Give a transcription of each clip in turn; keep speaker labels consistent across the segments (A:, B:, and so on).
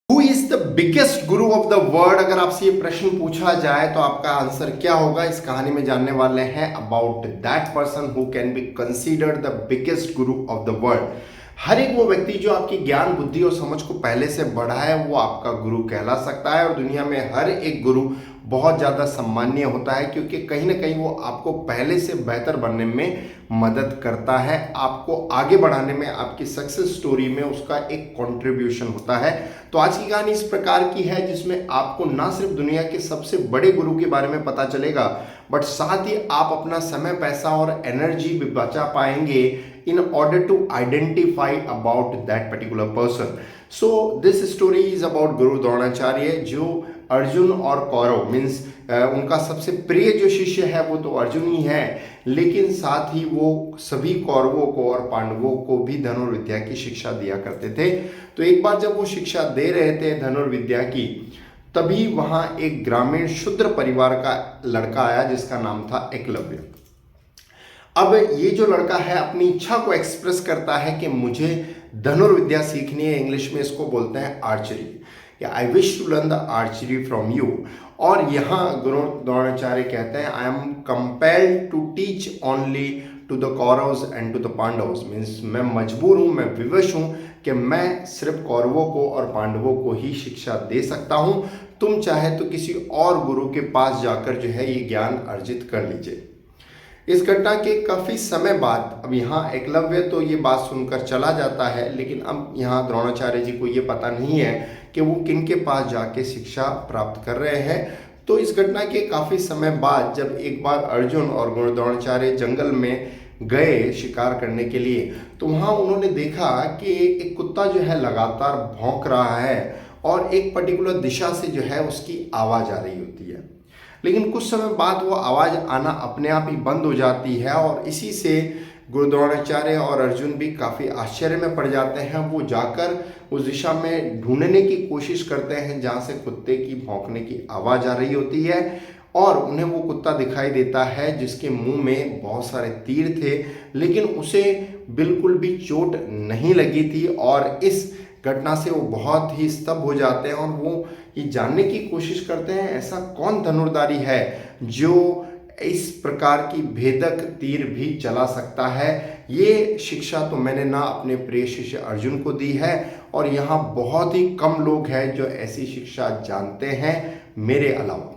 A: Who is the biggest Guru of the world? अगर आपसे ये प्रश्न पूछा जाए तो आपका आंसर क्या होगा? इस कहानी में जानने वाले हैं about that person who can be considered the biggest Guru of the world. हर एक वो व्यक्ति जो आपकी ज्ञान बुद्धि और समझ को पहले से बढ़ाए वो आपका गुरु कहला सकता है। और दुनिया में हर एक गुरु बहुत ज़्यादा सम्मानीय होता है क्योंकि कहीं ना कहीं वो आपको पहले से बेहतर बनने में मदद करता है, आपको आगे बढ़ाने में, आपकी सक्सेस स्टोरी में उसका एक कंट्रीब्यूशन होता है। तो आज की कहानी इस प्रकार की है जिसमें आपको ना सिर्फ दुनिया के सबसे बड़े गुरु के बारे में पता चलेगा बट साथ ही आप अपना समय, पैसा और एनर्जी भी बचा पाएंगे in order to identify about that particular person. So this story is about Guru Dronacharya जो अर्जुन और कौरव मीन्स उनका सबसे प्रिय जो शिष्य है वो तो अर्जुन ही है, लेकिन साथ ही वो सभी कौरवों को और पांडवों को भी धनुर्विद्या की शिक्षा दिया करते थे। तो एक बार जब वो शिक्षा दे रहे थे धनुर्विद्या की, तभी वहाँ एक ग्रामीण शूद्र परिवार का लड़का आया जिसका नाम था एकलव्य। अब ये जो लड़का है अपनी इच्छा को एक्सप्रेस करता है कि मुझे धनुर्विद्या सीखनी है। इंग्लिश में इसको बोलते हैं आर्चरी, या I wish to learn the archery from you. और यहाँ गुरु द्रोणाचार्य कहते हैं I am compelled to teach only to the Kauravs and to the Pandavs. Means मैं मजबूर हूँ, मैं विवश हूँ कि मैं सिर्फ कौरवों को और पांडवों को ही शिक्षा दे सकता हूँ। तुम चाहे तो किसी और गुरु के पास जाकर जो है ये ज्ञान अर्जित कर लीजिए। इस घटना के काफ़ी समय बाद अब यहाँ एकलव्य तो ये बात सुनकर चला जाता है, लेकिन अब यहाँ द्रोणाचार्य जी को ये पता नहीं है कि वो किन के पास जाके शिक्षा प्राप्त कर रहे हैं। तो इस घटना के काफ़ी समय बाद जब एक बार अर्जुन और गुरु द्रोणाचार्य जंगल में गए शिकार करने के लिए, तो वहाँ उन्होंने देखा कि एक कुत्ता जो है लगातार भौंक रहा है और एक पर्टिकुलर दिशा से जो है उसकी आवाज़ आ रही होती है। लेकिन कुछ समय बाद वो आवाज़ आना अपने आप ही बंद हो जाती है और इसी से गुरु द्रोणाचार्य और अर्जुन भी काफ़ी आश्चर्य में पड़ जाते हैं। वो जाकर उस दिशा में ढूंढने की कोशिश करते हैं जहाँ से कुत्ते की भौंकने की आवाज़ आ रही होती है और उन्हें वो कुत्ता दिखाई देता है जिसके मुंह में बहुत सारे तीर थे, लेकिन उसे बिल्कुल भी चोट नहीं लगी थी। और इस घटना से वो बहुत ही स्तब्ध हो जाते हैं और वो ये जानने की कोशिश करते हैं ऐसा कौन धनुर्धारी है जो इस प्रकार की भेदक तीर भी चला सकता है। ये शिक्षा तो मैंने ना अपने प्रिय शिष्य अर्जुन को दी है और यहाँ बहुत ही कम लोग हैं जो ऐसी शिक्षा जानते हैं मेरे अलावा।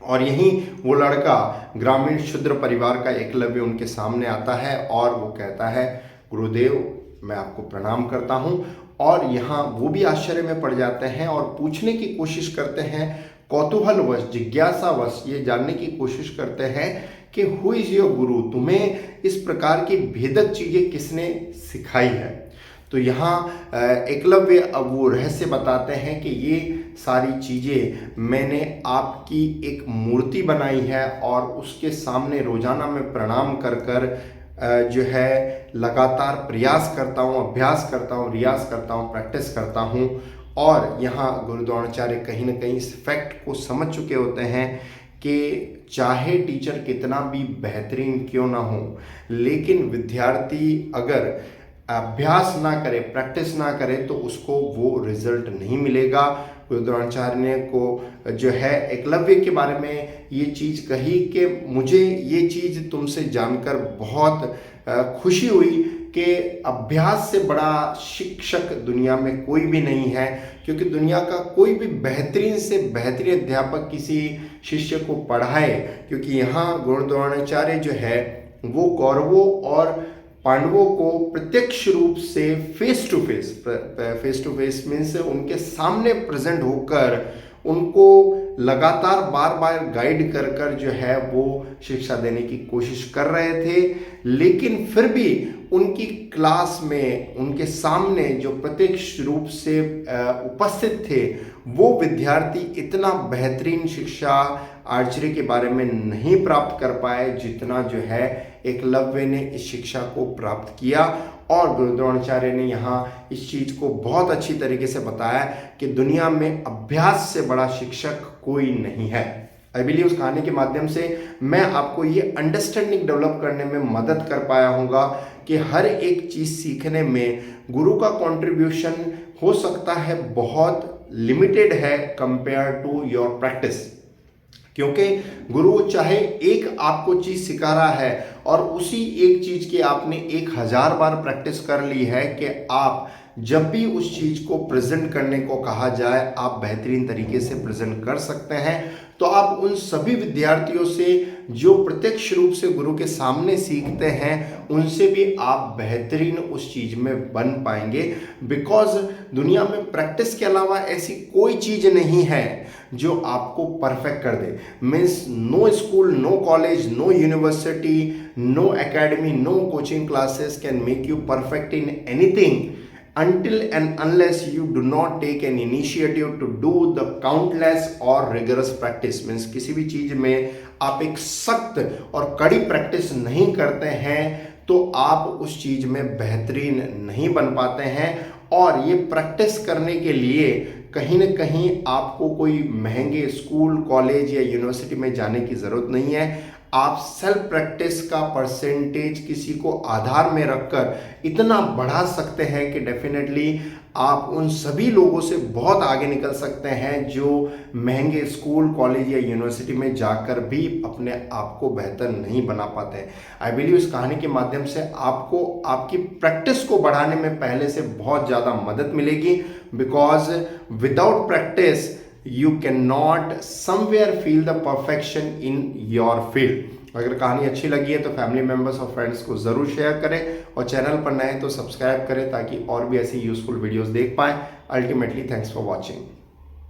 A: और यहीं वो लड़का ग्रामीण शूद्र परिवार का एकलव्य उनके सामने आता है और वो कहता है गुरुदेव मैं आपको प्रणाम करता हूँ। और यहाँ वो भी आश्चर्य में पड़ जाते हैं और पूछने की कोशिश करते हैं, कौतूहलवश जिज्ञासावश ये जानने की कोशिश करते हैं कि हु इज योर गुरु, तुम्हें इस प्रकार की भेदक चीज़ें किसने सिखाई है। तो यहाँ एकलव्य अब वो रहस्य बताते हैं कि ये सारी चीज़ें मैंने आपकी एक मूर्ति बनाई है और उसके सामने रोजाना मैं प्रणाम कर कर जो है लगातार प्रयास करता हूँ, अभ्यास करता हूँ, रियाज करता हूँ, प्रैक्टिस करता हूँ। और यहाँ गुरु द्रोणाचार्य कहीं ना कहीं इस फैक्ट को समझ चुके होते हैं कि चाहे टीचर कितना भी बेहतरीन क्यों ना हो, लेकिन विद्यार्थी अगर अभ्यास ना करे, प्रैक्टिस ना करे तो उसको वो रिजल्ट नहीं मिलेगा। गुरु द्रोणाचार्य को जो है एकलव्य के बारे में ये चीज़ कही कि मुझे ये चीज़ तुमसे जानकर बहुत खुशी हुई कि अभ्यास से बड़ा शिक्षक दुनिया में कोई भी नहीं है, क्योंकि दुनिया का कोई भी बेहतरीन से बेहतरीन अध्यापक किसी शिष्य को पढ़ाए। क्योंकि यहाँ गुरु द्रोणाचार्य जो है वो कौरवों और पांडवों को प्रत्यक्ष रूप से फेस टू फेस मीन्स उनके सामने प्रेजेंट होकर उनको लगातार बार बार गाइड कर कर जो है वो शिक्षा देने की कोशिश कर रहे थे। लेकिन फिर भी उनकी क्लास में उनके सामने जो प्रत्यक्ष रूप से उपस्थित थे वो विद्यार्थी इतना बेहतरीन शिक्षा आर्चरी के बारे में नहीं प्राप्त कर पाए जितना जो है एकलव्य ने इस शिक्षा को प्राप्त किया। और गुरु द्रोणाचार्य ने यहाँ इस चीज़ को बहुत अच्छी तरीके से बताया कि दुनिया में अभ्यास से बड़ा शिक्षक कोई नहीं है। आई बिलीव उस कहानी के माध्यम से मैं आपको ये अंडरस्टैंडिंग डेवलप करने में मदद कर पाया होगा कि हर एक चीज़ सीखने में गुरु का कंट्रीब्यूशन हो सकता है बहुत लिमिटेड है कंपेयर टू योर प्रैक्टिस। क्योंकि गुरु चाहे एक आपको चीज सिखा रहा है और उसी एक चीज की आपने 1000 बार प्रैक्टिस कर ली है कि आप जब भी उस चीज को प्रेजेंट करने को कहा जाए आप बेहतरीन तरीके से प्रेजेंट कर सकते हैं। तो आप उन सभी विद्यार्थियों से जो प्रत्यक्ष रूप से गुरु के सामने सीखते हैं उनसे भी आप बेहतरीन उस चीज में बन पाएंगे। बिकॉज दुनिया में प्रैक्टिस के अलावा ऐसी कोई चीज नहीं है जो आपको परफेक्ट कर दे। Means no school, no college, no university, no academy, no coaching classes can make you perfect in anything until and unless you do not take an initiative to do the countless or rigorous practice। Means किसी भी चीज में आप एक सख्त और कड़ी practice नहीं करते हैं तो आप उस चीज में बेहतरीन नहीं बन पाते हैं। और ये प्रैक्टिस करने के लिए कहीं ना कहीं आपको कोई महंगे स्कूल, कॉलेज या यूनिवर्सिटी में जाने की जरूरत नहीं है। आप सेल्फ प्रैक्टिस का परसेंटेज किसी को आधार में रखकर इतना बढ़ा सकते हैं कि डेफिनेटली आप उन सभी लोगों से बहुत आगे निकल सकते हैं जो महंगे स्कूल, कॉलेज या यूनिवर्सिटी में जाकर भी अपने आप को बेहतर नहीं बना पाते हैं। आई बिलीव इस कहानी के माध्यम से आपको आपकी प्रैक्टिस को बढ़ाने में पहले से बहुत ज़्यादा मदद मिलेगी। Because without practice you cannot somewhere feel the perfection in your field। अगर कहानी अच्छी लगी है तो फैमिली मेंबर्स और फ्रेंड्स को ज़रूर शेयर करें और चैनल पर नए तो सब्सक्राइब करें ताकि और भी ऐसी यूजफुल वीडियोस देख पाएं। Ultimately thanks for watching.